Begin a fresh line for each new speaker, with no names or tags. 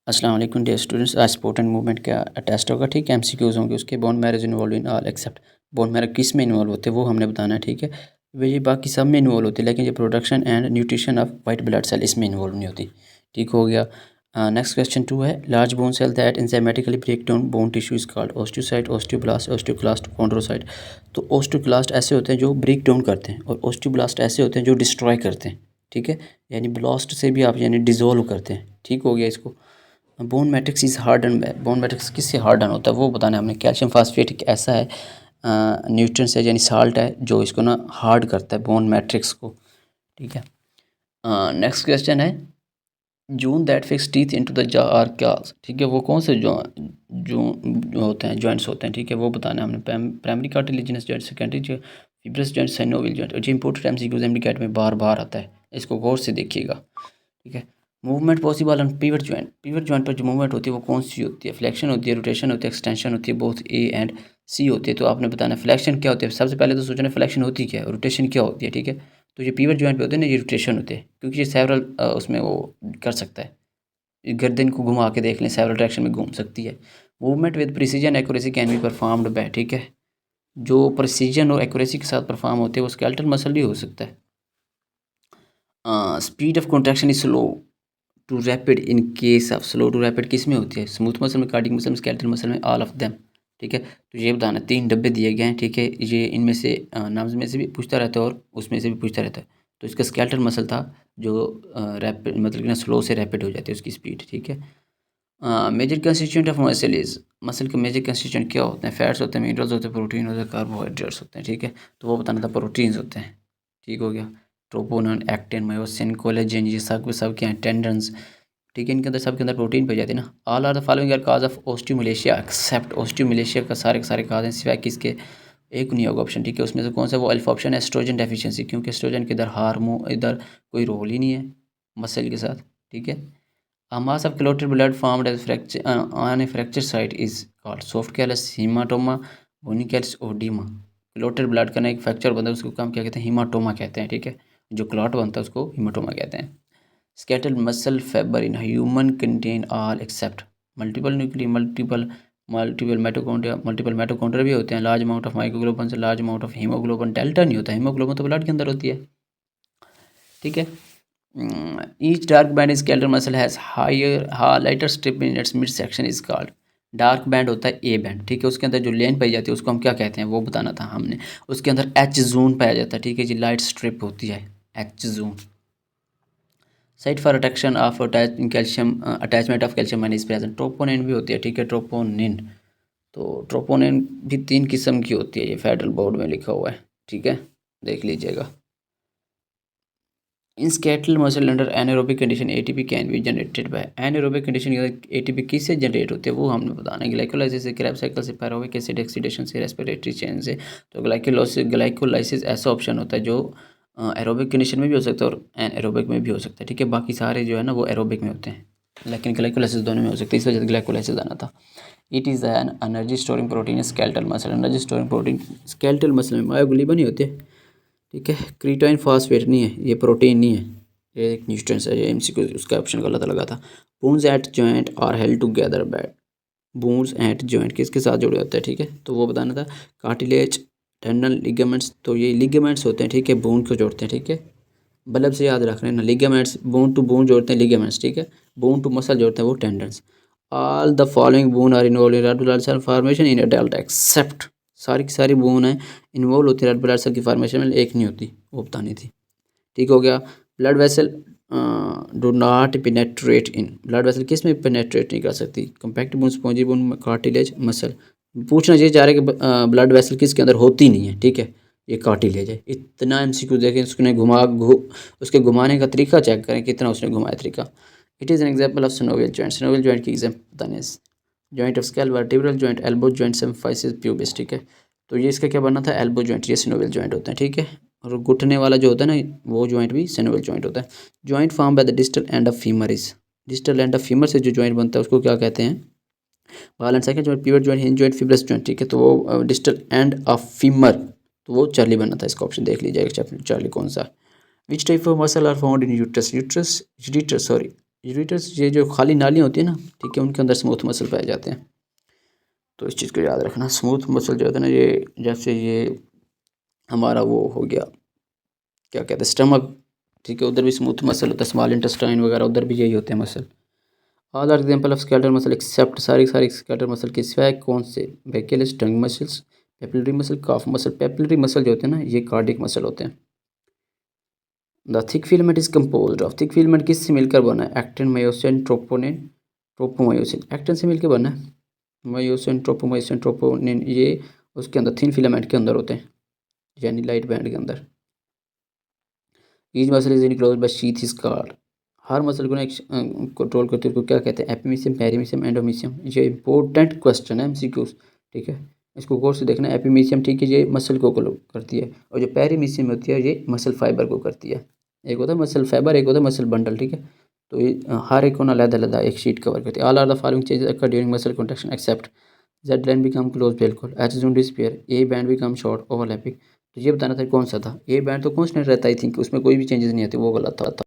अस्सलाम वालेकुम dear students. आज स्पोर्ट एंड मूवमेंट का टेस्ट होगा, ठीक है। एमसीक्यूज होंगे उसके। Bone marrow involve in all except bone marrow किस में इन्वॉल्व होते हैं वो हमने बताना है, ठीक है। ये बाकी सब में इन्वॉल्व होती है, लेकिन ये production and nutrition of white blood cell इसमें इन्वॉल्व नहीं होती, ठीक हो गया। नेक्स्ट क्वेश्चन 2 है, large bone cell that enzymatically break down bone tissue is called osteocyte, osteoblast, osteoclast, chondrocyte. तो ओस्टियोक्लास्ट ऐसे होते हैं जो ब्रेक डाउन करते हैं, और ओस्टियोब्लास्ट ऐसे होते हैं जो डिस्ट्रॉय करते हैं, ठीक है। यानी ब्लास्ट से भी आप यानी डिजोल्व करते हैं, ठीक हो गया। इसको bone matrix is harden, bone matrix किससे हार्डन होता है वो बताना है हमने। कैल्शियम फास्फेट एक ऐसा है न्यूट्रिएंट्स है यानी साल्ट है जो इसको ना हार्ड करता है बोन मैट्रिक्स को, ठीक है। नेक्स्ट क्वेश्चन है, June that fix teeth into the jaw are क्यास, ठीक है। वो कौन से जो होते हैं जॉइंट्स होते हैं, ठीक है, वो बताना है हमने। प्राइमरी कार्टिलेजिनस जॉइंट, सेकेंडरी जो फिब्रस जॉइंट, साइनोवियल जॉइंट। और जो इंपोर्टेंट एमसीक्यूज एमडीकैट में बार बार आता है, इसको गौर से देखिएगा, ठीक है। Movement possible on pivot joint, pivot joint पर जो मूवमेंट होती है वो कौन सी होती है? फ्लेक्शन होती है, रोटेशन होती है, एक्सटेंशन होती है, बोथ ए एंड सी होती है। तो आपने बताना फ्लेक्शन क्या होती है। सबसे पहले तो सोचना फ्लेक्शन होती क्या है, रोटेशन क्या होती है, ठीक है। तो ये पिवट जॉइंट पे होते हैं ना, ये रोटेशन होते हैं, क्योंकि ये सेवरल उसमें वो कर सकता है, गर्दन को घुमा के देख लें, सेवरल डायरेक्शन में घूम सकती है। Movement with precision accuracy can be performed by, ठीक है। जो प्रिसीजन और एक्यूरेसी के साथ परफॉर्म होते हैं वो स्केलेटल मसल भी हो सकता है। Speed of contraction is slow to rapid in case of, slow to rapid किस में होती है? स्मूथ मसल में, कार्डियक मसल में, स्केलेटल मसल में, ऑल ऑफ देम, ठीक है। तो ये बताना, 3 डब्बे दिए गए हैं, ठीक है। ये इनमें से नाम्स में से भी पूछता रहता है और उसमें से भी पूछता रहता है। तो इसका स्केलेटल मसल था जो रैपिड मतलब कि ना स्लो से रैपिड हो जाती है उसकी स्पीड, ठीक है। Major constituent of muscle is, muscle के मेजर कंस्टिट्यूएंट क्या होते हैं? फैट्स होते हैं, मिनरल्स होते हैं, प्रोटीन होते हैं, कार्बोहाइड्रेट्स होते हैं, ठीक है। तो वो बताना था प्रोटीन्स होते हैं, ठीक हो गया। ट्रोपोनन, एक्टिन, मायोसिन, कोलेजन, ये सब क्या हैं? टेंडन्स, ठीक है। इनके अंदर सबके अंदर प्रोटीन पाई जाती है ना। All are the following are cause of osteomalacia except, osteomalacia का सारे के सारे काज हैं सिवाय किसके? एक नहीं होगा ऑप्शन, ठीक है। उसमें से कौन सा? वो अल्फा ऑप्शन है, एस्ट्रोजन डेफिशिएंसी, क्योंकि एस्ट्रोजन के इधर हार्मोन इधर कोई रोल ही नहीं है मसल के साथ, ठीक है। A mass of clotted blood formed as fracture on a fracture site is called soft callus, hematoma, bony callus, edema। Clotted blood का ना एक फ्रैक्चर बनता है उसको हम क्या कहते हैं? हीमाटोमा कहते हैं, ठीक है। जो क्लॉट बनता है उसको हीमाटोमा कहते हैं। Skeletal muscle fibre in human contain all except multiple nucleus, multiple mitochondria, multiple mitochondria भी होते हैं, लार्ज अमाउंट ऑफ माइक्रोग्लोबन से large amount of haemoglobin. Delta नहीं होता, हीमोग्लोबिन तो ब्लड के अंदर होती है, ठीक है। Each dark band in skeletal muscle has lighter strip in its mid section is called, dark band होता है ए बैंड, ठीक है। उसके अंदर जो लेन पाई जाती है उसको हम क्या कहते हैं वो बताना था हमने। उसके अंदर एच जोन पाया जाता है, ठीक है जी, लाइट स्ट्रिप होती है H zone. Site for attraction of calcium, attachment of calcium ion is present. Troponin भी होती है, ठीक है, ट्रोपोनिन। तो ट्रोपोनिन भी 3 किस्म की होती है, ये फेडरल बोर्ड में लिखा हुआ है, ठीक है, देख लीजिएगा। In skeletal muscle under anaerobic condition ATP can be generated by, anaerobic condition ATP किससे जनरेट होती है वो हमने बताना है। ग्लाइकोलाइसिस से, क्रैब साइकिल से, पायरुविक एसिड ऑक्सीडेशन से, रेस्पिरेटरी चेन से। तो ग्लाइकोलाइसिस ऐसा ऑप्शन होता है जो एरोबिक कंडीशन में भी हो सकता है और एनारोबिक में भी हो सकता है, ठीक है। बाकी सारे जो है ना वो एरोबिक में होते हैं, लेकिन ग्लाइकोलाइसिस दोनों में हो सकता है, इस वजह से ग्लाइकोलाइसिस आना था। It is an energy storing protein skeletal muscle, energy storing protein skeletal muscle में मायोग्लोबिन ही होती है, ठीक है। क्रीटाइन फॉस्फेट नहीं है, ये प्रोटीन नहीं है, ये एक न्यूट्रिएंट्स है। ये एमसीक्यू उसका ऑप्शन गलत लगा था। Bones at joint are held together by, bones at joint किसके साथ जुड़े होते हैं, ठीक है। तो वो बताना था कार्टिलेज, टेंडन, लिगामेंट्स। तो ये लिगामेंट्स होते हैं, ठीक है, बोन को जोड़ते हैं, ठीक है। बल्ब से याद रख लेना, लिगामेंट्स बोन टू बोन जोड़ते हैं लिगामेंट्स, ठीक है। बोन टू मसल जोड़ते हैं वो tendons. All the following bone are involve in red blood cell formation in adult except, सारी की सारी बोन है इन्वॉल्व होती है रेड ब्लड सेल की फॉर्मेशन में, एक नहीं होती, वो बतानी थी, ठीक हो गया। Blood vessel do not penetrate in, blood vessel किस में पेनेट्रेट नहीं कर सकती? Compact bone, spongy bone, cartilage, muscle. पूछना ये चाह रहे कि ब्लड वेसल किसके अंदर होती नहीं है, ठीक है, ये कार्टिलेज है। इतना एमसीक्यू देखें, उसने उसके घुमाने का तरीका चेक करें कितना उसने घुमाया तरीका। It is an example of synovial joint, synovial joint की एग्जाम्पल बताने, joint of scale, vertebral joint, elbow joint, symphysis, pubis, ठीक है। तो ये इसका क्या बनना था? एल्बो जॉइंट, ये सिनोवियल जॉइंट होते हैं, ठीक है। और घुटने वाला जो होता है ना वो जॉइंट भी सिनोवियल जॉइंट होता है। Joint form by the distal end of femur is, distal end of femur से जो जॉइंट बनता है उसको क्या कहते हैं? Ball and second joint, pivot joint, hinge joint, fibrous joint, ठीक है। तो वो डिस्टल एंड ऑफ फीमर, तो वो चार्ली बनना था, इसका ऑप्शन देख लीजिएगा चार्ली कौन सा। Which type of muscle are found in uterus, uterus uterus sorry ureters ये जो खाली नालियाँ होती है ना, ठीक है, उनके अंदर स्मूथ मसल पाए जाते हैं। तो इस चीज़ को याद रखना। स्मूथ मसल जो होता है ना, ये जैसे ये हमारा वो हो गया, क्या कहते हैं, स्टमक, ठीक है, उधर भी स्मूथ मसल होता है। स्मॉल इंटेस्टाइन वगैरह उधर भी यही होते हैं muscle. All are example of skeletal muscle except, सारी सारी स्केलेटल मसल के सिवाय कौन से? Brachialis, tongue muscles, papillary muscle, calf muscle. Papillary muscle जो होते हैं ना, ये कार्डिक मसल होते हैं। The thick filament is composed of, thick filament किससे मिलकर बना है? Actin, myosin, troponin, tropomyosin. Actin से मिलकर बना है, मायोसिन, ट्रोपोमायोसिन, ट्रोपोनिन ये उसके अंदर थिन फिलामेंट के अंदर होते हैं, यानी लाइट बैंड के अंदर। Each muscle is enclose by sheath is called, her muscle को ना एक कंट्रोल करते हैं, उसको क्या कहते हैं? एपिमीसियम, पेरीमीसियम, एंडोमीसियम। ये इंपॉर्टेंट क्वेश्चन है, एमसीक्यूज, ठीक है, इसको गौर से देखना। एपिमीसियम, ठीक है, ये मसल को करती है, और जो पेरीमीसियम होती है ये मसल फाइबर को करती है। एक होता है मसल फाइबर, एक होता है मसल बंडल, ठीक है। तो ये हर एक को ना अलग-अलग एक शीट कवर करती है। All are the following changes occur during muscle contraction except Z line become close, बिल्कुल, H zone disappear, A band become short, overlapping. तो ये बताना था कौन सा था? ए बैंड तो कांस्टेंट रहता है, आई थिंक उसमें कोई भी चेंजेस नहीं आते, वो गलत था।